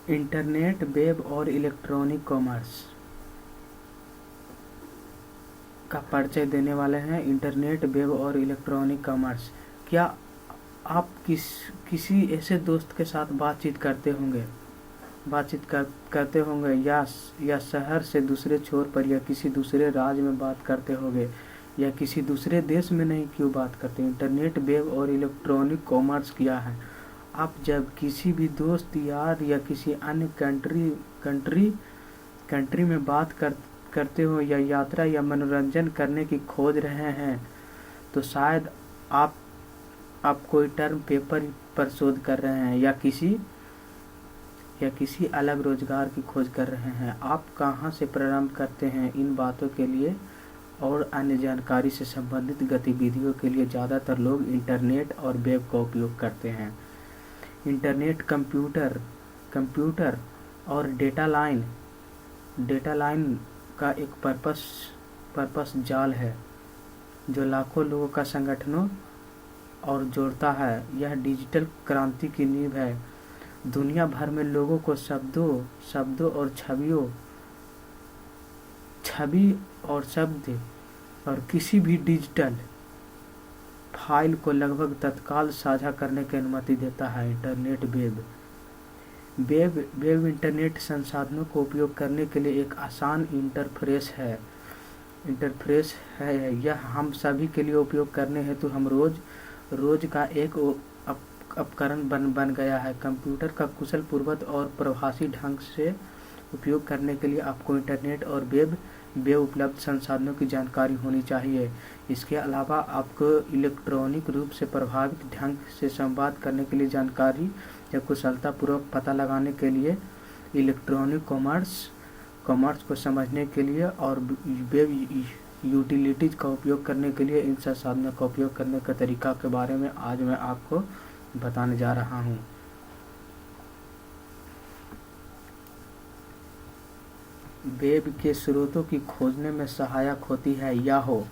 Internet, web और electronic commerce का परिचय देने वाले हैं। इंटरनेट, वेब और इलेक्ट्रॉनिक कॉमर्स। क्या आप किसी ऐसे दोस्त के साथ करते होंगे या शहर से दूसरे छोर पर या किसी दूसरे राज्य में बात करते होंगे या किसी दूसरे देश में नहीं क्यों बात करते। इंटरनेट, वेब और इलेक्ट्रॉनिक कॉमर्स क्या है। आप जब किसी भी दोस्त, यार या किसी अन्य कंट्री में बात करते हो या यात्रा या मनोरंजन करने की खोज रहे हैं तो शायद आप कोई टर्म पेपर पर शोध कर रहे हैं या किसी अलग रोजगार की खोज कर रहे हैं। आप कहाँ से प्रारंभ करते हैं। इन बातों के लिए और अन्य जानकारी से संबंधित गतिविधियों के लिए ज़्यादातर लोग इंटरनेट और वेब का उपयोग करते हैं। इंटरनेट कंप्यूटर और डेटा लाइन का एक पर्पस जाल है जो लाखों लोगों का संगठनों और जोड़ता है। यह डिजिटल क्रांति की नींव है। दुनिया भर में लोगों को शब्दों और छवि और शब्द और किसी भी डिजिटल फाइल को लगभग तत्काल साझा करने की अनुमति देता है। इंटरनेट, वेब इंटरनेट संसाधनों को उपयोग करने के लिए एक आसान इंटरफेस है। यह हम सभी के लिए उपयोग करने हेतु हम रोज का एक उपकरण बन गया है। कंप्यूटर का कुशल पूर्वक और प्रभावी ढंग से उपयोग करने के लिए आपको इंटरनेट और वेब उपलब्ध संसाधनों की जानकारी होनी चाहिए। इसके अलावा आपको इलेक्ट्रॉनिक रूप से प्रभावित ढंग से संवाद करने के लिए जानकारी या कुशलतापूर्वक पता लगाने के लिए इलेक्ट्रॉनिक कॉमर्स को समझने के लिए और वेब यूटिलिटीज का उपयोग करने के लिए इन संसाधनों का उपयोग करने का तरीका के बारे में आज मैं आपको बताने जा रहा हूँ। वेब के स्रोतों की खोजने में सहायक होती है याहू।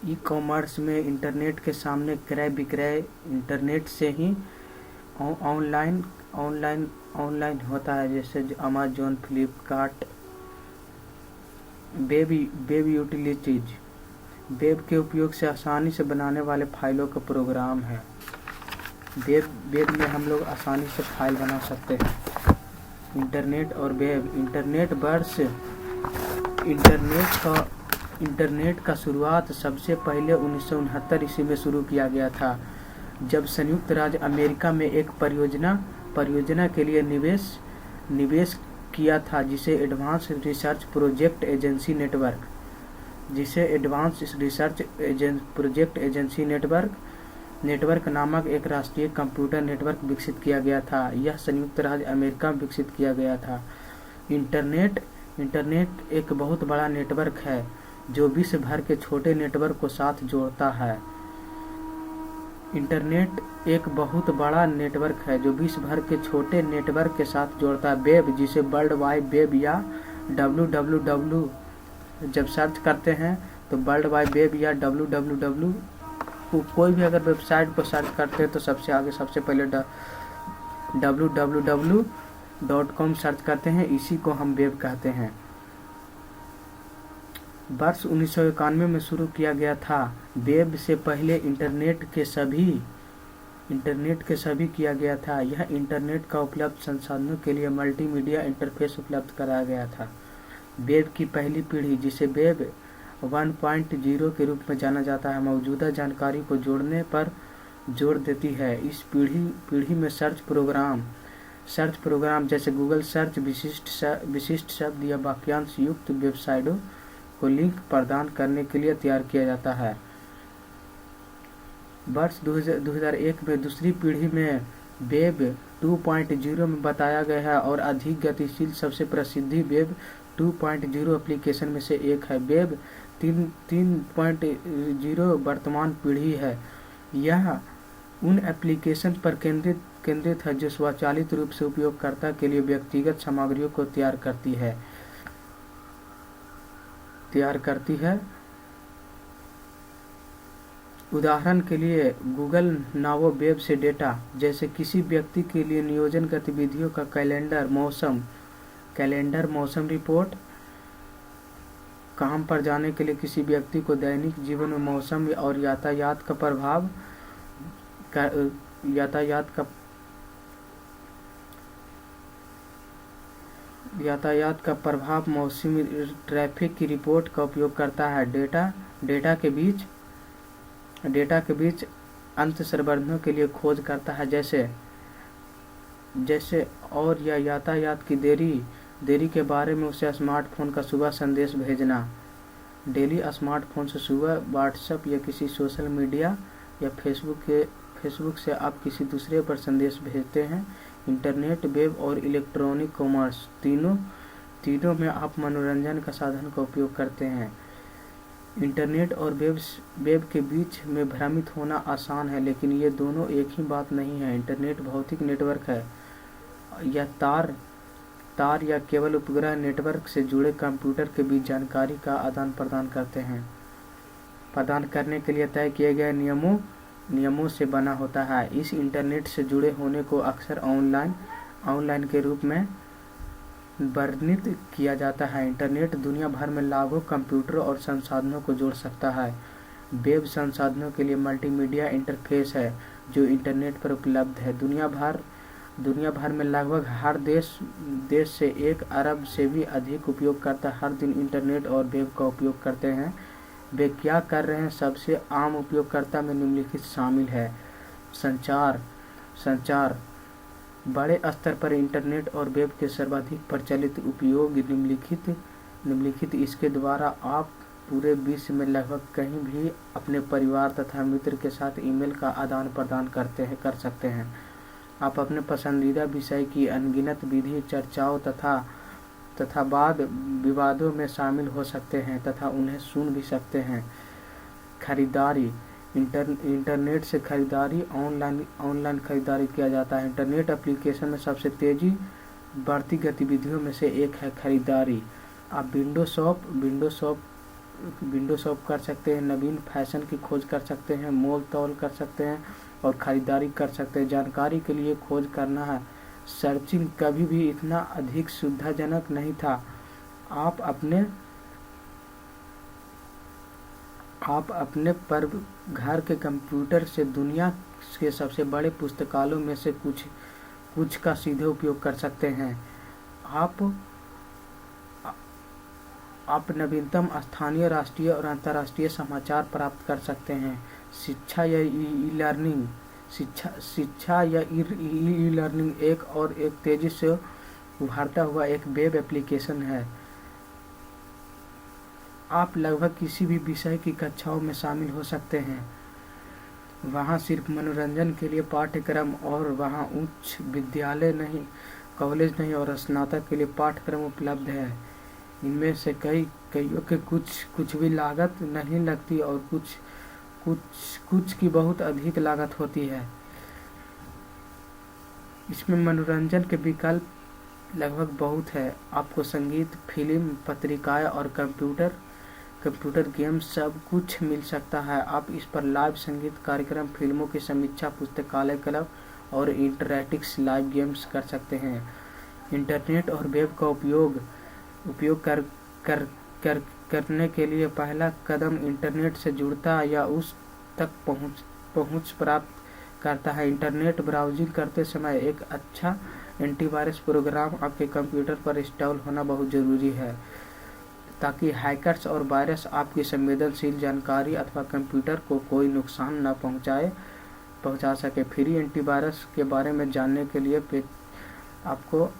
ई कॉमर्स में इंटरनेट के सामने क्रय विक्रय इंटरनेट से ही ऑनलाइन होता है, जैसे Amazon, Flipkart. Web utilities web के उपयोग से आसानी से बनाने वाले फाइलों का प्रोग्राम है। वेब में हम लोग आसानी से फाइल बना सकते हैं। इंटरनेट और वेब। इंटरनेट का शुरुआत सबसे पहले 1969 ईस्वी में शुरू किया गया था, जब संयुक्त राज्य अमेरिका में एक परियोजना के लिए निवेश किया था जिसे advance research project agency network नामक एक राष्ट्रीय कंप्यूटर नेटवर्क विकसित किया गया था। यह संयुक्त राज्य अमेरिका में विकसित किया गया था। इंटरनेट एक बहुत बड़ा नेटवर्क है जो विश्व भर के छोटे नेटवर्क को साथ जोड़ता है। इंटरनेट एक बहुत बड़ा नेटवर्क है जो विश्व भर के छोटे नेटवर्क के साथ जोड़ता है। वेब, जिसे वर्ल्ड वाइड वेब या www जब सर्च करते हैं तो वर्ल्ड वाइड वेब या www कोई भी अगर वेबसाइट को सर्च करते हैं तो सबसे पहले www.com सर्च करते हैं। इसी को हम वेब कहते हैं। वर्ष 1991 में शुरू किया गया था। वेब से पहले इंटरनेट के सभी किया गया था। यह इंटरनेट का उपलब्ध संसाधनों के लिए मल्टीमीडिया इंटरफेस उपलब्ध कराया गया था। वेब की पहली पीढ़ी, जिसे वेब 1.0 के रूप में जाना जाता है, मौजूदा जानकारी को जोड़ने पर जोर देती है। इस पीढ़ी में सर्च प्रोग्राम जैसे गूगल सर्च विशिष्ट शब्द या वाक्यांश युक्त वेबसाइटों को लिंक प्रदान करने के लिए तैयार किया जाता है। वर्ष 2001 में दूसरी पीढ़ी में वेब 2.0 में बताया गया है और अधिक गतिशील सबसे प्रसिद्ध वेब 2.0 एप्लीकेशन में से एक है। वेब 3.0 वर्तमान पीढ़ी है। यह उन एप्लीकेशन पर केंद्रित है जो स्वचालित रूप से उपयोगकर्ता के लिए व्यक्तिगत सामग्रियों को तैयार करती है। उदाहरण के लिए गूगल नावो वेब से डेटा, जैसे किसी व्यक्ति के लिए नियोजन गतिविधियों का कैलेंडर, मौसम रिपोर्ट। काम पर जाने के लिए किसी व्यक्ति को दैनिक जीवन में मौसम और यातायात का प्रभाव मौसमी ट्रैफिक की रिपोर्ट का उपयोग करता है। डेटा के बीच अंत संबंधों के लिए खोज करता है, जैसे और या यातायात की देरी के बारे में उसे स्मार्टफोन का सुबह संदेश भेजना। डेली स्मार्टफोन से सुबह व्हाट्सएप या किसी सोशल मीडिया या फेसबुक से आप किसी दूसरे पर संदेश भेजते हैं। इंटरनेट, वेब और इलेक्ट्रॉनिक कॉमर्स तीनों में आप मनोरंजन का साधन का उपयोग करते हैं। इंटरनेट और वेब के बीच में भ्रमित होना आसान है, लेकिन ये दोनों एक ही बात नहीं है। इंटरनेट भौतिक नेटवर्क है या तार या केवल उपग्रह नेटवर्क से जुड़े कंप्यूटर के बीच जानकारी का आदान प्रदान करने के लिए तय किए गए नियमों से बना होता है। इस इंटरनेट से जुड़े होने को अक्सर ऑनलाइन के रूप में वर्णित किया जाता है। इंटरनेट दुनिया भर में लाखों कंप्यूटरों और संसाधनों को जोड़ सकता है। वेब संसाधनों के लिए मल्टीमीडिया इंटरफेस है जो इंटरनेट पर उपलब्ध है। दुनिया भर में लगभग हर देश से 1 अरब से भी अधिक उपयोगकर्ता हर दिन इंटरनेट और वेब का उपयोग करते हैं। वे क्या कर रहे हैं? सबसे आम उपयोगकर्ता में निम्नलिखित शामिल है। संचार बड़े स्तर पर इंटरनेट और वेब के सर्वाधिक प्रचलित उपयोग निम्नलिखित इसके द्वारा आप पूरे विश्व में लगभग कहीं भी अपने परिवार तथा मित्र के साथ ईमेल का आदान प्रदान कर सकते हैं। आप अपने पसंदीदा विषय की अनगिनत विधि चर्चाओं तथा वाद विवादों में शामिल हो सकते हैं तथा उन्हें सुन भी सकते हैं। खरीदारी इंटरनेट से ऑनलाइन खरीदारी किया जाता है। इंटरनेट एप्लीकेशन में सबसे तेजी बढ़ती गतिविधियों में से एक है खरीदारी। आप विंडो शॉप कर सकते हैं, नवीन फैशन की खोज कर सकते हैं, मोल तोल कर सकते हैं और खरीदारी कर सकते हैं। जानकारी के लिए खोज करना है। सर्चिंग कभी भी इतना अधिक सुविधाजनक नहीं था। आप अपने पर घर के कंप्यूटर से दुनिया के सबसे बड़े पुस्तकालयों में से कुछ का सीधे उपयोग कर सकते हैं। आप नवीनतम स्थानीय, राष्ट्रीय और अंतर्राष्ट्रीय समाचार प्राप्त कर सकते हैं। शिक्षा या ई लर्निंग एक तेजी से उभरता हुआ एक वेब एप्लीकेशन है। आप लगभग किसी भी विषय की कक्षाओं में शामिल हो सकते हैं। वहाँ सिर्फ मनोरंजन के लिए पाठ्यक्रम और वहाँ उच्च विद्यालय नहीं, कॉलेज नहीं और स्नातक के लिए पाठ्यक्रम उपलब्ध है। इनमें से कईयों के कुछ भी लागत नहीं लगती और कुछ की बहुत अधिक लागत होती है। इसमें मनोरंजन के विकल्प लगभग बहुत है। आपको संगीत, फिल्म, पत्रिकाएं और कंप्यूटर गेम सब कुछ मिल सकता है। आप इस पर लाइव संगीत कार्यक्रम, फिल्मों की समीक्षा, पुस्तकालय क्लब और इंटरैक्टिव लाइव गेम्स कर सकते हैं। इंटरनेट और वेब का उपयोग करने के लिए पहला कदम इंटरनेट से जुड़ता या उस तक पहुंच प्राप्त करता है। इंटरनेट ब्राउजिंग करते समय एक अच्छा एंटीवायरस प्रोग्राम आपके कंप्यूटर पर इंस्टॉल होना बहुत ज़रूरी है ताकि हैकर्स और वायरस आपकी संवेदनशील जानकारी अथवा कंप्यूटर को कोई नुकसान न पहुंचा सके। फ्री एंटीवायरस के बारे में जानने के लिए आपको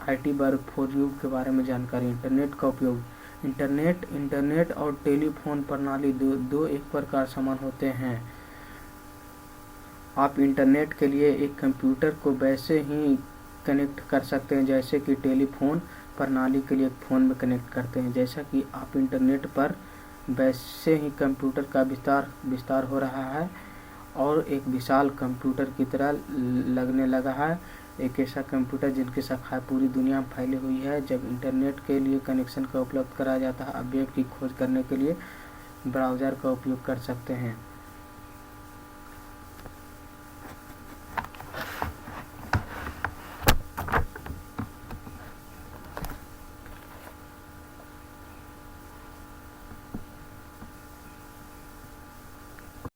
IT4U के बारे में जानकारी। इंटरनेट का उपयोग इंटरनेट और टेलीफोन प्रणाली दो एक प्रकार समान होते हैं। आप इंटरनेट के लिए एक कंप्यूटर को वैसे ही कनेक्ट कर सकते हैं जैसे कि टेलीफोन प्रणाली के लिए एक फ़ोन में कनेक्ट करते हैं। जैसा कि आप इंटरनेट पर वैसे ही कंप्यूटर का विस्तार हो रहा है और एक विशाल कंप्यूटर की तरह लगने लगा है। एक ऐसा कंप्यूटर जिनकी शाखाएं पूरी दुनिया में फैली हुई है। जब इंटरनेट के लिए कनेक्शन का उपलब्ध कराया जाता है, आप वेब की खोज करने के लिए ब्राउज़र का उपयोग कर सकते हैं।